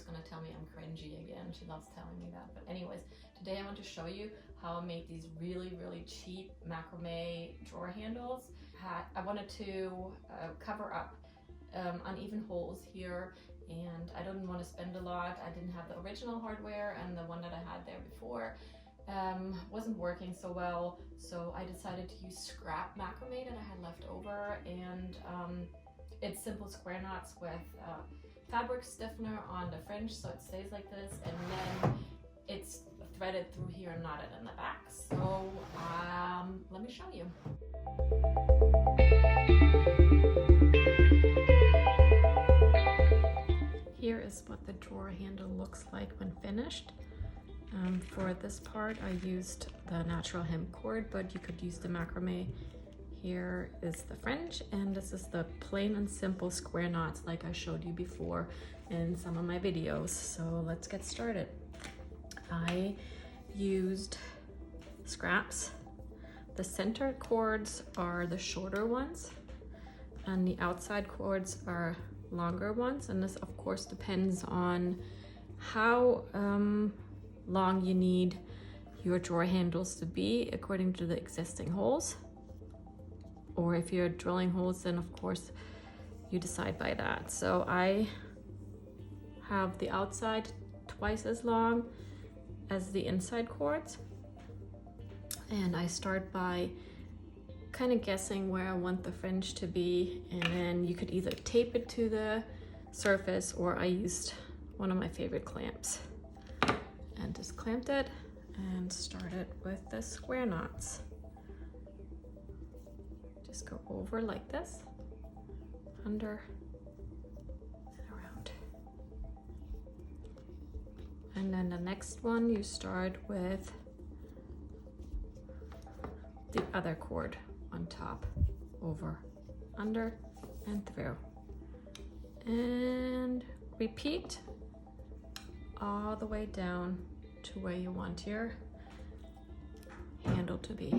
is gonna tell me I'm cringy again. She loves telling me that. But anyways, today I want to show you how I make these really, really cheap macrame drawer handles. I wanted to cover up uneven holes here, and I didn't want to spend a lot. I didn't have the original hardware, and the one that I had there before wasn't working so well, so I decided to use scrap macrame that I had left over, and it's simple square knots with fabric stiffener on the fringe so it stays like this, and then it's threaded through here and knotted in the back. So let me show you. Here is what the drawer handle looks like when finished. For this part I used the natural hemp cord, but you could use the macrame. Here is the fringe, and this is the plain and simple square knots like I showed you before in some of my videos. So let's get started. I used scraps. The center cords are the shorter ones, and the outside cords are longer ones, and this of course depends on how long you need your drawer handles to be according to the existing holes, or if you're drilling holes, then of course you decide by that. So I have the outside twice as long as the inside cords, and I start by kind of guessing where I want the fringe to be, and then you could either tape it to the surface, or I used one of my favorite clamps and just clamped it and started with the square knots. Just go over like this, under and around. And then the next one, you start with the other cord on top, over, under, and through. And repeat all the way down to where you want your handle to be.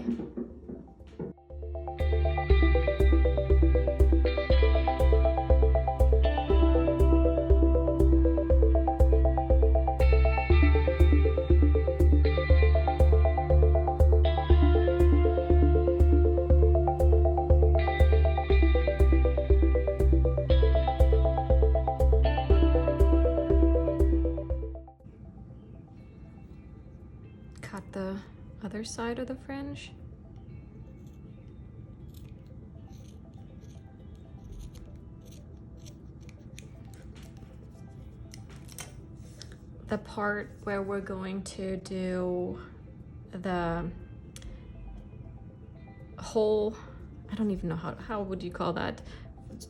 Cut the other side of the fringe. The part where we're going to do the hole, I don't even know how would you call that,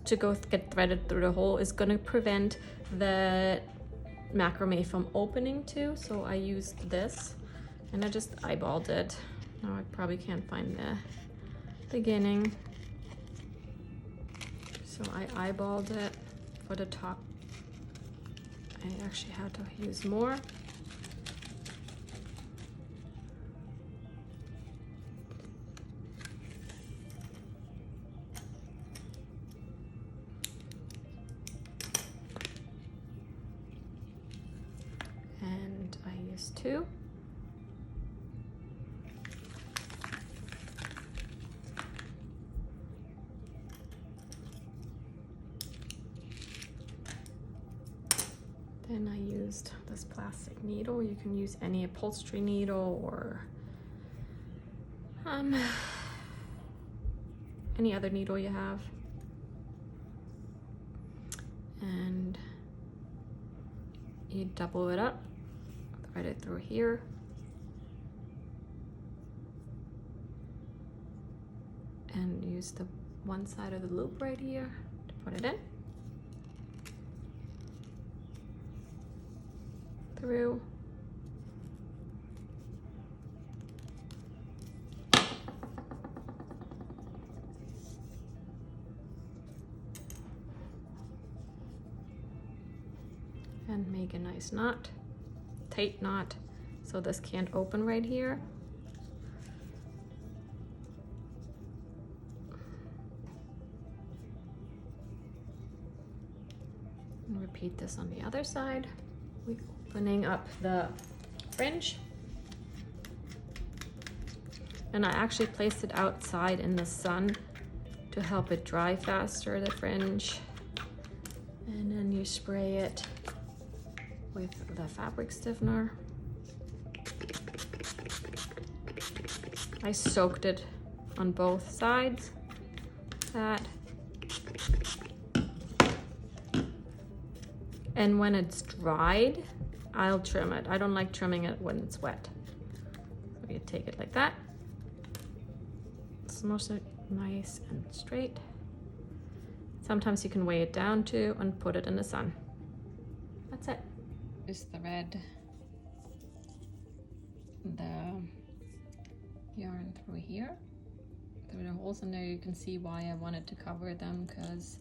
to go get threaded through the hole, is going to prevent the macrame from opening too. So I used this, and I just eyeballed it. Now I probably can't find the beginning. So I eyeballed it for the top. I actually had to use more. And I used 2. Then I used this plastic needle. You can use any upholstery needle or any other needle you have. And you double it up, thread it through here. And use the one side of the loop right here to put it in. Through. And make a nice knot, tight knot, so this can't open right here. And repeat this on the other side. We're opening up the fringe. And I actually placed it outside in the sun to help it dry faster, the fringe. And then you spray it with the fabric stiffener. I soaked it on both sides. That. And when it's dried, I'll trim it. I don't like trimming it when it's wet. So you take it like that. Smush it nice and straight. Sometimes you can weigh it down too and put it in the sun. That's it. Is the red, the yarn through here, through the holes, and there you can see why I wanted to cover them, because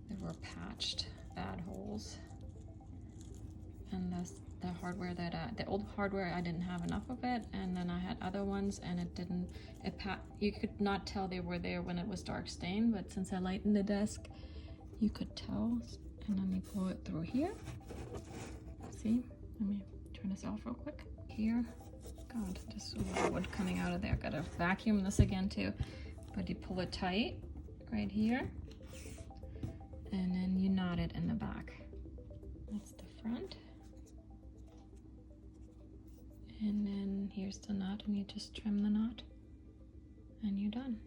they were patched bad holes. And the hardware that the old hardware, I didn't have enough of it, and then I had other ones and it didn't, you could not tell they were there when it was dark stained, but since I lightened the desk you could tell. And then you pull it through here. See, let me turn this off real quick. Here, God, just a lot of wood coming out of there. Gotta vacuum this again too. But you pull it tight right here, and then you knot it in the back. That's the front. And then here's the knot, and you just trim the knot, and you're done.